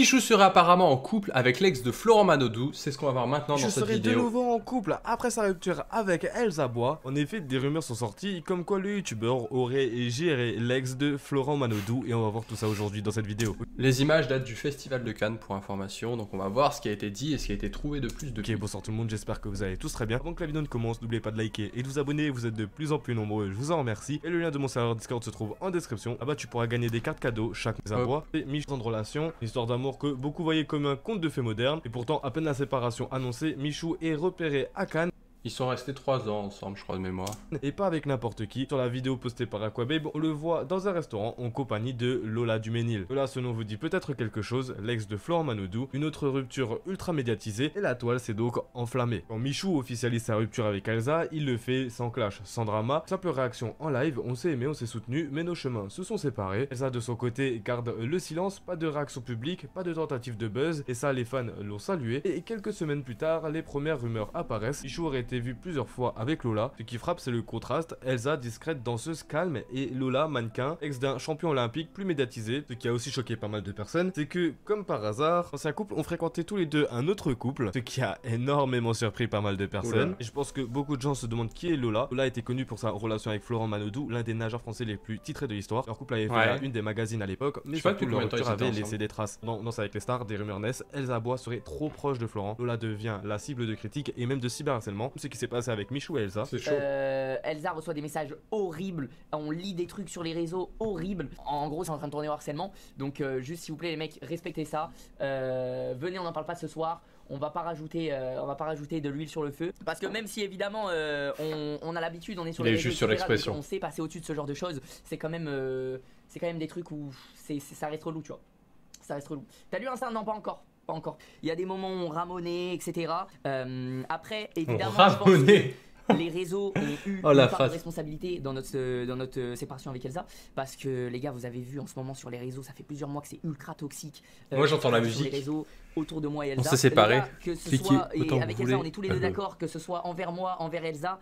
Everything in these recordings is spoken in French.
Michou serait apparemment en couple avec l'ex de Florent Manodou, c'est ce qu'on va voir maintenant dans cette vidéo. Je serai de nouveau en couple après sa rupture avec Elsa Bois. En effet, des rumeurs sont sorties comme quoi le youtubeur aurait géré l'ex de Florent Manodou et on va voir tout ça aujourd'hui dans cette vidéo. Les images datent du Festival de Cannes pour information, donc on va voir ce qui a été dit et ce qui a été trouvé de plus depuis. Ok, bonsoir tout le monde, j'espère que vous allez tous très bien. Avant que la vidéo ne commence, n'oubliez pas de liker et de vous abonner, vous êtes de plus en plus nombreux, je vous en remercie. Et le lien de mon serveur Discord se trouve en description. Là-bas tu pourras gagner des cartes cadeaux chaque Elsa Bois. Et Michou de relation, une histoire d'amour que beaucoup voyaient comme un conte de fées moderne. Et pourtant, à peine la séparation annoncée, Michou est repéré à Cannes. Ils sont restés 3 ans ensemble, je crois de mémoire. Et pas avec n'importe qui. Sur la vidéo postée par Aquababe, on le voit dans un restaurant en compagnie de Lola Duménil. Lola, ce nom vous dit peut-être quelque chose, l'ex de Florent Manodou, une autre rupture ultra médiatisée, et la toile s'est donc enflammée. Quand Michou officialise sa rupture avec Elsa, il le fait sans clash, sans drama. Simple réaction en live, on s'est aimé, on s'est soutenu, mais nos chemins se sont séparés. Elsa de son côté garde le silence, pas de réaction publique, pas de tentative de buzz, et ça les fans l'ont salué. Et quelques semaines plus tard, les premières rumeurs apparaissent. Michou aurait été vu plusieurs fois avec Lola. Ce qui frappe, c'est le contraste. Elsa, discrète, danseuse, calme, et Lola, mannequin, ex d'un champion olympique plus médiatisé. Ce qui a aussi choqué pas mal de personnes, c'est que, comme par hasard, l'ancien couple ont fréquenté tous les deux un autre couple, ce qui a énormément surpris pas mal de personnes. Et je pense que beaucoup de gens se demandent qui est Lola. Lola était connue pour sa relation avec Florent Manodou, l'un des nageurs français les plus titrés de l'histoire. Leur couple avait fait la une des magazines à l'époque, mais surtout leur rupture avait laissé des traces. Dans Danse avec les stars, des rumeurs naissent. Elsa Bois serait trop proche de Florent. Lola devient la cible de critiques et même de cyberharcèlement. Ce qui s'est passé avec Michou et Elsa. C'est chaud. Elsa reçoit des messages horribles, on lit des trucs sur les réseaux horribles. En gros, c'est en train de tourner au harcèlement. Donc, juste s'il vous plaît, les mecs, respectez ça. Venez, on n'en parle pas ce soir. On va pas rajouter de l'huile sur le feu. Parce que même si évidemment on a l'habitude, on est sur les réseaux, juste sur l'expression. on sait passer au-dessus de ce genre de choses. C'est quand même des trucs où ça reste relou, tu vois. Ça reste relou. T'as lu un ça? Non, pas encore. Pas encore. Il y a des moments où on ramonait, etc. Après, évidemment, je pense que les réseaux ont eu une part de responsabilité dans notre séparation avec Elsa. Parce que les gars, vous avez vu en ce moment sur les réseaux, ça fait plusieurs mois que c'est ultra toxique. Moi j'entends la musique. Sur les réseaux autour de moi et Elsa. On s'est séparés. Que ce soit, et avec Elsa, on est tous les deux d'accord, que ce soit envers moi, envers Elsa.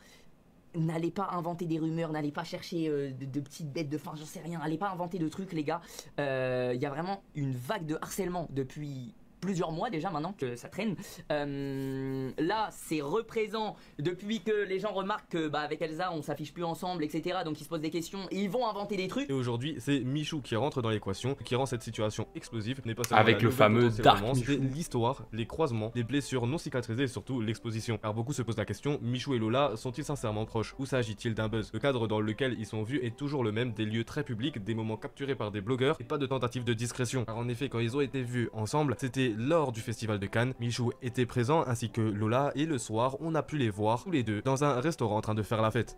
N'allez pas inventer des rumeurs, n'allez pas chercher de petites bêtes de fin, j'en sais rien. N'allez pas inventer de trucs, les gars. Il y a vraiment une vague de harcèlement depuis plusieurs mois déjà maintenant que ça traîne. Là c'est représent depuis que les gens remarquent que avec Elsa on s'affiche plus ensemble, etc. Donc ils se posent des questions et ils vont inventer des trucs. Et aujourd'hui c'est Michou qui rentre dans l'équation, qui rend cette situation explosive. N'est pas seulement avec le fameux Dark Michou. C'est l'histoire, les croisements, les blessures non cicatrisées et surtout l'exposition. Car beaucoup se posent la question, Michou et Lola sont-ils sincèrement proches? Ou s'agit-il d'un buzz? Le cadre dans lequel ils sont vus est toujours le même, des lieux très publics, des moments capturés par des blogueurs et pas de tentative de discrétion. Car en effet quand ils ont été vus ensemble, c'était lors du Festival de Cannes. Michou était présent ainsi que Lola et le soir on a pu les voir tous les deux dans un restaurant en train de faire la fête.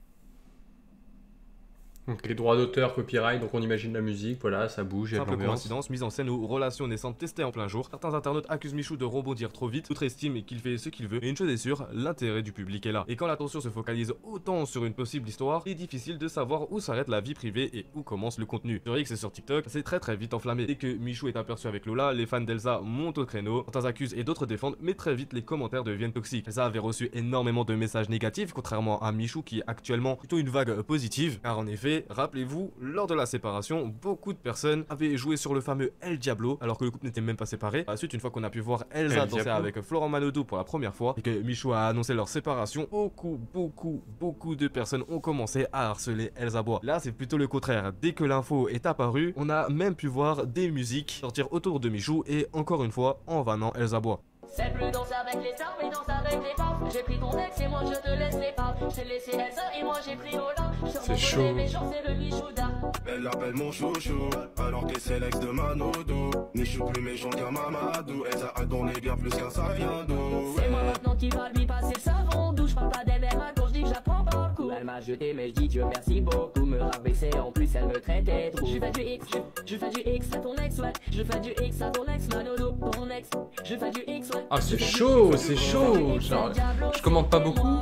Donc les droits d'auteur, copyright, donc on imagine la musique, voilà, ça bouge, il y a de simple l'ambiance. coïncidence, mise en scène ou relation naissante testée en plein jour. Certains internautes accusent Michou de rebondir trop vite, d'autres estiment qu'il fait ce qu'il veut. Mais une chose est sûre, l'intérêt du public est là. Et quand l'attention se focalise autant sur une possible histoire, il est difficile de savoir où s'arrête la vie privée et où commence le contenu. Sur X et sur TikTok, c'est très vite enflammé. Dès que Michou est aperçu avec Lola, les fans d'Elsa montent au créneau. Certains accusent et d'autres défendent, mais très vite les commentaires deviennent toxiques. Elsa avait reçu énormément de messages négatifs, contrairement à Michou qui est actuellement plutôt une vague positive. Car en effet, rappelez-vous, lors de la séparation, beaucoup de personnes avaient joué sur le fameux El Diablo alors que le couple n'était même pas séparé. Ensuite, une fois qu'on a pu voir Elsa danser avec Florent Manodou pour la première fois et que Michou a annoncé leur séparation, beaucoup de personnes ont commencé à harceler Elsa Bois. Là, c'est plutôt le contraire. Dès que l'info est apparue, on a même pu voir des musiques sortir autour de Michou et encore une fois en vannant Elsa Bois. C'est plus danse avec les stars, mais danse avec les pauvres. J'ai pris ton ex et moi je te laisse les pauvres. J'ai laissé Elsa et moi j'ai pris Lola. C'est chaud. C'est le Michouda. Elle l'appelle mon chouchou, alors que c'est l'ex de Manodou. Michou plus méchant qu'un Mamadou. Elsa a donné bien plus qu'un Saviando. C'est moi maintenant qui va lui passer le savon doux. Je parle pas d'elle, elle raconte, je dis que j'apprends pas le coup. Elle m'a jeté, mais je dis Dieu merci beaucoup. Me rabaisser, en plus elle me traitait trop. Je fais du X, je fais du X à ton ex, ouais. Je fais du X à ton ex, Manodou, ton ex. Je fais du X, ouais. Ah c'est chaud, c'est chaud. Genre, je commente pas beaucoup.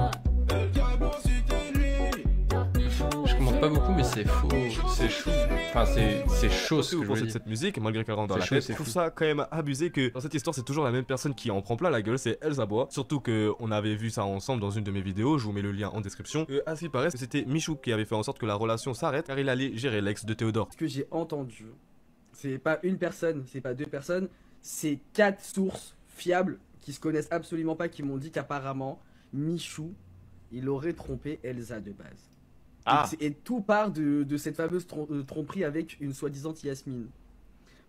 Je commente pas beaucoup mais c'est faux, c'est chaud. Enfin c'est chaud ce que je veux dire. Cette musique, malgré qu'elle rentre dans la tête, je trouve ça quand même abusé que dans cette histoire c'est toujours la même personne qui en prend plein la gueule, c'est Elsa Bois. Surtout que on avait vu ça ensemble dans une de mes vidéos, je vous mets le lien en description. À ce qui paraît, c'était Michou qui avait fait en sorte que la relation s'arrête car il allait gérer l'ex de Théodore. Ce que j'ai entendu, c'est pas une personne, c'est pas deux personnes, c'est 4 sources fiables qui se connaissent absolument pas, qui m'ont dit qu'apparemment, Michou, il aurait trompé Elsa de base. Ah. Et tout part de cette fameuse tromperie avec une soi-disant Yasmine.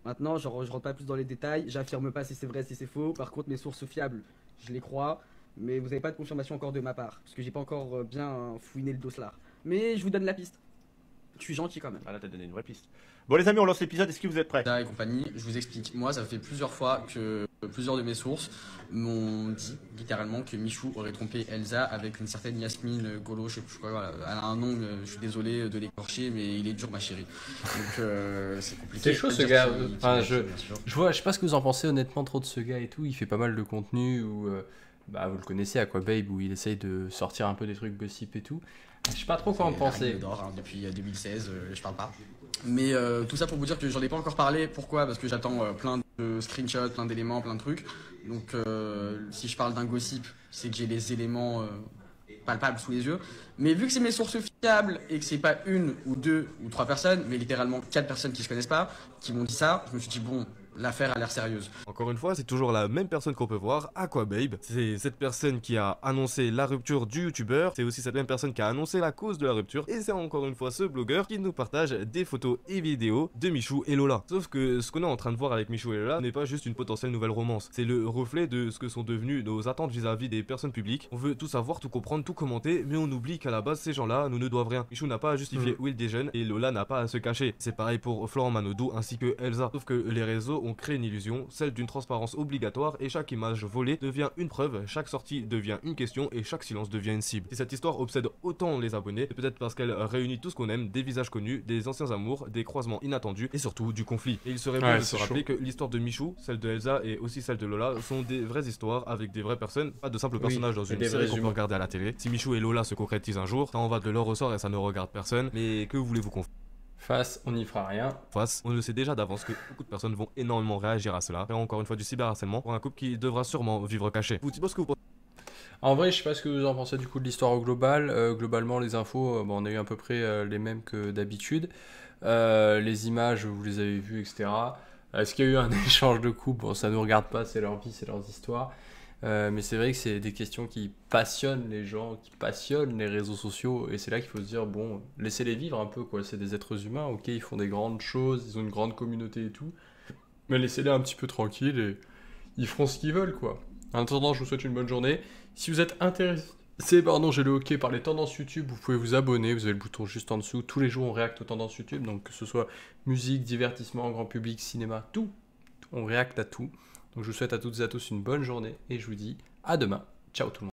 Maintenant, je rentre pas plus dans les détails, j'affirme pas si c'est vrai, si c'est faux. Par contre, mes sources fiables, je les crois, mais vous n'avez pas de confirmation encore de ma part, parce que j'ai pas encore bien fouiné le dossier. Mais je vous donne la piste. Je suis gentil quand même. Ah là, t'as donné une vraie piste. Bon les amis, on lance l'épisode, est-ce que vous êtes prêts? Et compagnie, je vous explique. Moi, ça fait plusieurs fois que plusieurs de mes sources m'ont dit littéralement que Michou aurait trompé Elsa avec une certaine Yasmine Golo, je sais plus quoi. Voilà. Elle a un nom, je suis désolé de l'écorcher, mais il est dur, ma chérie. Donc c'est compliqué. C'est chaud ce gars. Enfin, je sais pas ce que vous en pensez honnêtement trop de ce gars et tout. Il fait pas mal de contenu où, bah, vous le connaissez, Aquababe, où il essaye de sortir un peu des trucs gossip et tout. Je sais pas trop quoi en penser. Depuis 2016, je parle pas. Mais tout ça pour vous dire que j'en ai pas encore parlé. Pourquoi? Parce que j'attends plein de screenshots, plein d'éléments, plein de trucs. Donc si je parle d'un gossip, c'est que j'ai les éléments palpables sous les yeux. Mais vu que c'est mes sources fiables et que c'est pas une ou deux ou trois personnes, mais littéralement 4 personnes qui se connaissent pas, qui m'ont dit ça, je me suis dit bon, l'affaire a l'air sérieuse. Encore une fois, c'est toujours la même personne qu'on peut voir, Aquababe. C'est cette personne qui a annoncé la rupture du youtubeur. C'est aussi cette même personne qui a annoncé la cause de la rupture. Et c'est encore une fois ce blogueur qui nous partage des photos et vidéos de Michou et Lola. Sauf que ce qu'on est en train de voir avec Michou et Lola n'est pas juste une potentielle nouvelle romance. C'est le reflet de ce que sont devenues nos attentes vis-à-vis des personnes publiques. On veut tout savoir, tout comprendre, tout commenter, mais on oublie qu'à la base, ces gens-là nous ne doivent rien. Michou n'a pas à justifier où il déjeune et Lola n'a pas à se cacher. C'est pareil pour Florent Manodou ainsi que Elsa. Sauf que les réseaux ont créé une illusion, celle d'une transparence obligatoire, et chaque image volée devient une preuve, chaque sortie devient une question et chaque silence devient une cible. Si cette histoire obsède autant les abonnés, c'est peut-être parce qu'elle réunit tout ce qu'on aime, des visages connus, des anciens amours, des croisements inattendus et surtout du conflit. Et il serait bon de se rappeler que l'histoire de Michou, celle de Elsa et aussi celle de Lola sont des vraies histoires avec des vraies personnes, pas de simples personnages dans une série qu'on peut regarder à la télé. Si Michou et Lola se concrétisent un jour, ça en va de leur ressort et ça ne regarde personne, mais que voulez-vous qu'on Face, on n'y fera rien. Face, on le sait déjà d'avance que beaucoup de personnes vont énormément réagir à cela. Et encore une fois du cyberharcèlement pour un couple qui devra sûrement vivre caché. Vous dites ce que vous pensez? En vrai, je sais pas ce que vous en pensez du coup de l'histoire au global. Globalement, les infos, bon, on a eu à peu près les mêmes que d'habitude. Les images, vous les avez vues, etc. Est-ce qu'il y a eu un échange de couple? Bon, ça nous regarde pas, c'est leur vie, c'est leurs histoires. Mais c'est vrai que c'est des questions qui passionnent les gens, qui passionnent les réseaux sociaux, et c'est là qu'il faut se dire, bon, laissez-les vivre un peu, quoi. C'est des êtres humains, ok, ils font des grandes choses, ils ont une grande communauté et tout, mais laissez-les un petit peu tranquilles et ils feront ce qu'ils veulent, quoi. En attendant, je vous souhaite une bonne journée. Si vous êtes intéressé, j'ai le hockey par les tendances YouTube, vous pouvez vous abonner, vous avez le bouton juste en dessous. Tous les jours, on réacte aux tendances YouTube, donc que ce soit musique, divertissement, grand public, cinéma, tout, on réacte à tout. Donc je vous souhaite à toutes et à tous une bonne journée et je vous dis à demain. Ciao tout le monde.